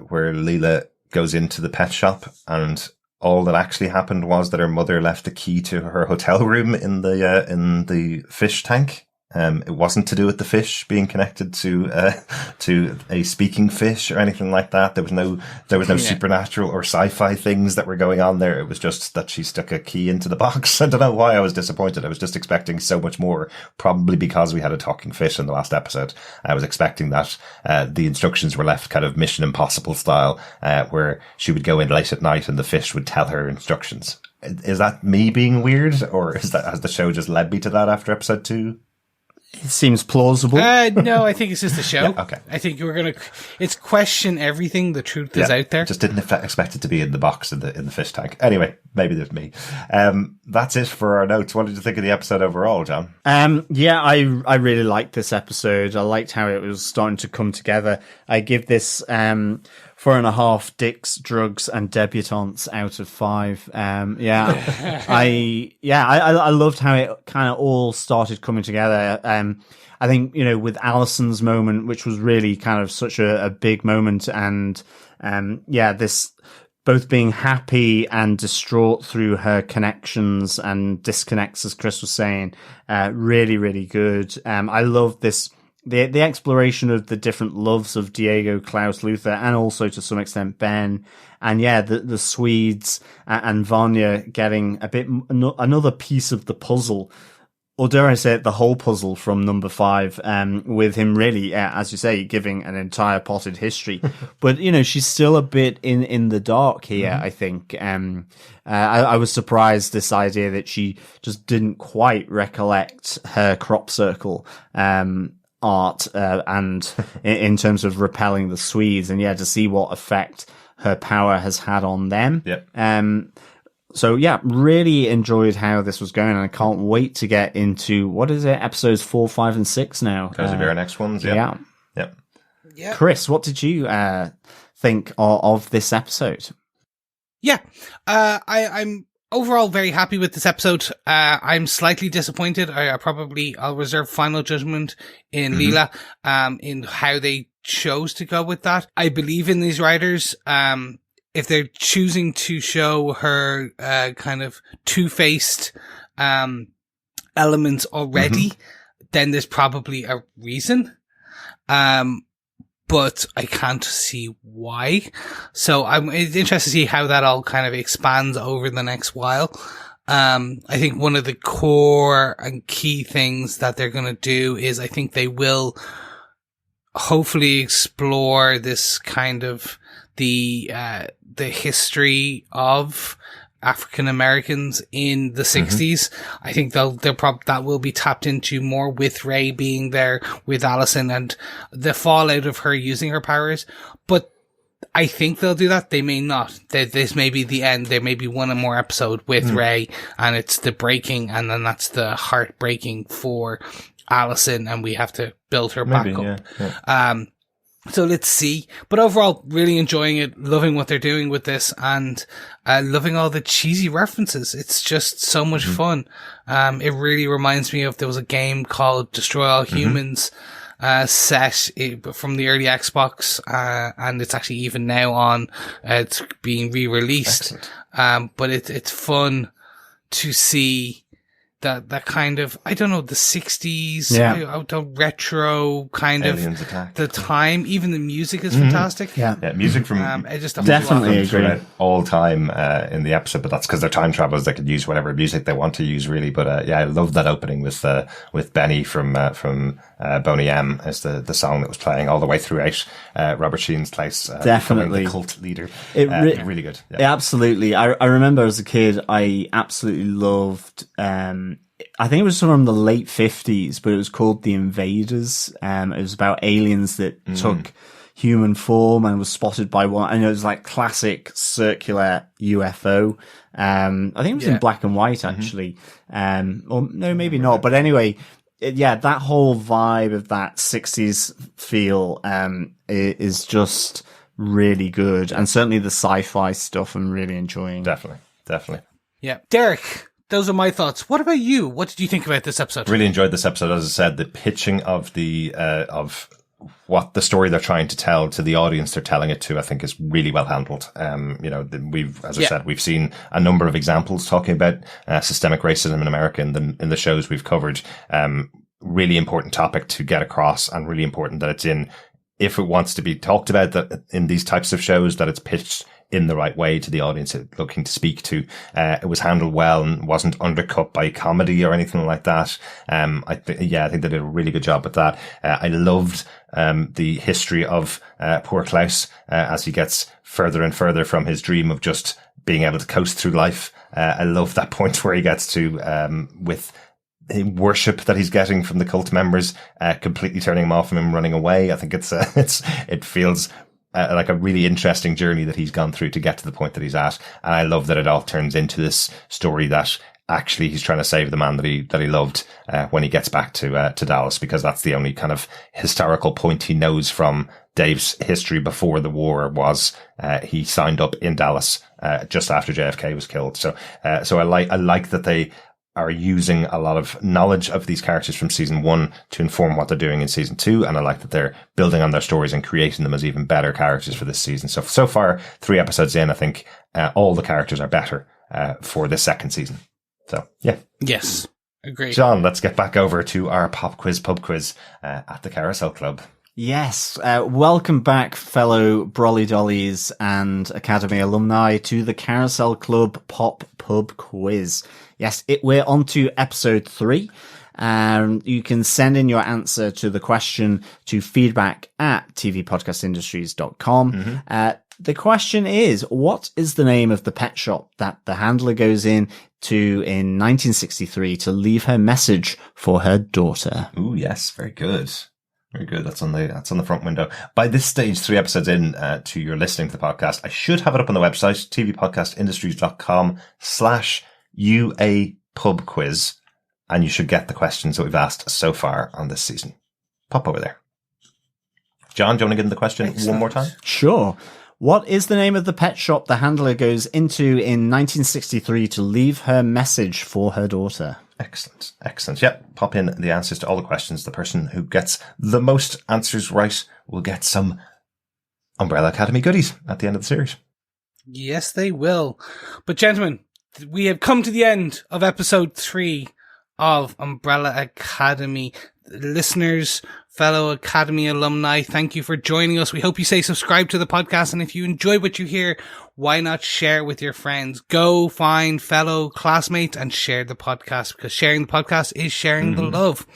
where Lila goes into the pet shop, and all that actually happened was that her mother left the key to her hotel room in the fish tank. It wasn't to do with the fish being connected to a speaking fish or anything like that. There was no supernatural or sci-fi things that were going on there. It was just that she stuck a key into the box. I don't know why I was disappointed. I was just expecting so much more, probably because we had a talking fish in the last episode. I was expecting that the instructions were left kind of Mission Impossible style, where she would go in late at night and the fish would tell her instructions. Is that me being weird, or has the show just led me to that after episode 2? It seems plausible. No, I think it's just the show. Yeah, okay. I think it's question everything. The truth is out there. Just didn't expect it to be in the box in the fish tank. Anyway, maybe there's me. That's it for our notes. What did you think of the episode overall, John? Yeah, I really liked this episode. I liked how it was starting to come together. I give this 4.5 dicks, drugs, and debutantes out of 5. I loved how it kind of all started coming together. I think, with Allison's moment, which was really kind of such a big moment, and this both being happy and distraught through her connections and disconnects, as Chris was saying, really, really good. I love this. The exploration of the different loves of Diego, Klaus, Luther, and also to some extent Ben, and the Swedes and Vanya getting another piece of the puzzle, or dare I say it, the whole puzzle from number 5, with him really, as you say, giving an entire potted history. But, she's still a bit in the dark here, mm-hmm. I think. I was surprised this idea that she just didn't quite recollect her crop circle, art, and in terms of repelling the Swedes, and to see what effect her power has had on them. So really enjoyed how this was going, and I can't wait to get into, what is it, episodes 4, 5, and 6 now. Those will be our next ones. Yeah. Chris, what did you think of this episode? I'm overall very happy with this episode. I'm slightly disappointed. I'll reserve final judgment in Lila, in how they chose to go with that. I believe in these writers. If they're choosing to show her, kind of two-faced, elements already, then there's probably a reason. But I can't see why. So I'm interested to see how that all kind of expands over the next while. I think one of the core and key things that they're going to do is I think they will hopefully explore this kind of the history of African Americans in the 60s. I think that will be tapped into more with Ray being there with Allison and the fallout of her using her powers. But I think they'll do that. They may not. This may be the end. There may be one more episode with Ray, and it's the breaking, and then that's the heartbreaking for Allison, and we have to build her back up. So let's see. But overall, really enjoying it, loving what they're doing with this, and loving all the cheesy references. It's just so much fun. It really reminds me of, there was a game called Destroy All Humans, set from the early Xbox, and it's actually even now on, it's being re-released. But it's fun to see that kind of, I don't know, the 60s, the retro kind Aliens of attack. the time. Even the music is fantastic. Yeah. Music from I just Definitely agree. throughout all time in the episode, but that's because they're time travelers. They could use whatever music they want to use, really. But I love that opening with Benny from Boney M as the song that was playing all the way throughout Robert Sheen's place. Definitely the cult leader. Really good. Yeah. Absolutely. I remember as a kid, I absolutely loved. I think it was from the late 50s, but it was called The Invaders. It was about aliens that took human form and was spotted by one. And it was like classic circular UFO. I think it was in black and white, actually. Or no, maybe not. But anyway, that whole vibe of that 60s feel is just really good. And certainly the sci-fi stuff I'm really enjoying. Definitely. Yeah. Derek, those are my thoughts. What about you? What did you think about this episode? Really enjoyed this episode. As I said, the pitching of of what the story they're trying to tell to the audience they're telling it to, I think is really well handled. We've seen a number of examples talking about systemic racism in America in the shows we've covered. Really important topic to get across, and really important that it's in, if it wants to be talked about, that in these types of shows, that it's pitched in the right way to the audience it's looking to speak to. It was handled well and wasn't undercut by comedy or anything like that. I think they did a really good job with that. I loved the history of poor Klaus as he gets further and further from his dream of just being able to coast through life. I love that point where he gets to with worship that he's getting from the cult members, completely turning him off and him running away. I think it feels like a really interesting journey that he's gone through to get to the point that he's at. And I love that it all turns into this story that actually he's trying to save the man that he loved, when he gets back to Dallas, because that's the only kind of historical point he knows from Dave's history before the war was, he signed up in Dallas, just after JFK was killed. So I like that they are using a lot of knowledge of these characters from season 1 to inform what they're doing in season 2. And I like that they're building on their stories and creating them as even better characters for this season. So far, 3 episodes in, I think, all the characters are better, for this second season. So, yeah. Yes. Agreed. John, let's get back over to our pub quiz at the Carousel Club. Yes. Welcome back, fellow Brolly Dollies and Academy alumni, to the Carousel Club Pop Pub Quiz. Yes, we're on to episode 3. You can send in your answer to the question to feedback@tvpodcastindustries.com. The question is, what is the name of the pet shop that the handler goes in to in 1963 to leave her message for her daughter? Ooh, yes. Very good. Very good. That's on the front window. By this stage, 3 episodes in, to your listening to the podcast, I should have it up on the website, tvpodcastindustries.com/UA pub quiz. And you should get the questions that we've asked so far on this season. Pop over there. John, do you want to get into the question one more time? Sure. What is the name of the pet shop the handler goes into in 1963 to leave her message for her daughter? Excellent. Yep. Pop in the answers to all the questions. The person who gets the most answers right will get some Umbrella Academy goodies at the end of the series. Yes, they will. But gentlemen, we have come to the end of episode 3 of Umbrella Academy. Listeners, fellow Academy alumni, thank you for joining us. We hope you stay subscribed to the podcast, and if you enjoy what you hear, why not share it with your friends? Go find fellow classmates and share the podcast, because sharing the podcast is sharing the love.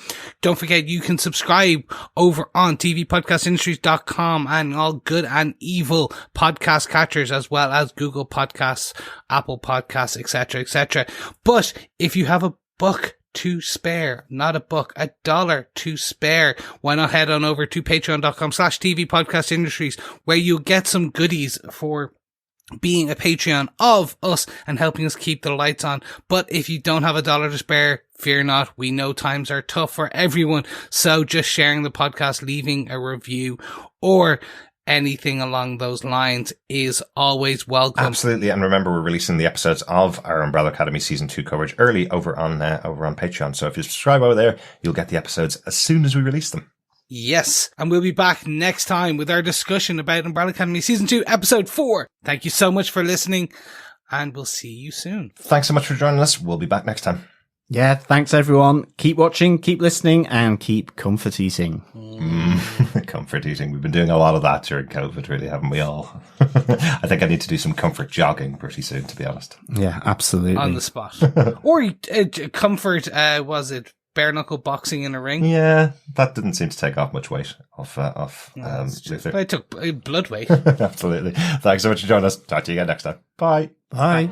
Don't forget, you can subscribe over on tvpodcastindustries.com and all good and evil podcast catchers, as well as Google Podcasts, Apple Podcasts, etc., etc. But if you have a buck to spare, not a buck, $1 to spare, why not head on over to patreon.com/tvpodcastindustries, where you'll get some goodies for being a Patreon of us and helping us keep the lights on. But if you don't have $1 to spare, fear not. We know times are tough for everyone. So just sharing the podcast, leaving a review, or anything along those lines is always welcome. Absolutely. And remember, we're releasing the episodes of our Umbrella Academy Season 2 coverage early over on Patreon. So if you subscribe over there, you'll get the episodes as soon as we release them. Yes, and we'll be back next time with our discussion about Umbrella Academy Season 2, Episode 4. Thank you so much for listening, and we'll see you soon. Thanks so much for joining us. We'll be back next time. Yeah, thanks everyone. Keep watching, keep listening, and keep comfort eating. Comfort eating. We've been doing a lot of that during COVID, really, haven't we all? I think I need to do some comfort jogging pretty soon, to be honest. Yeah, absolutely. On the spot. Or comfort, was it bare knuckle boxing in a ring? Yeah, that didn't seem to take off much weight off Luther. I took blood weight. Absolutely. Thanks so much for joining us. Talk to you again next time. Bye. Bye.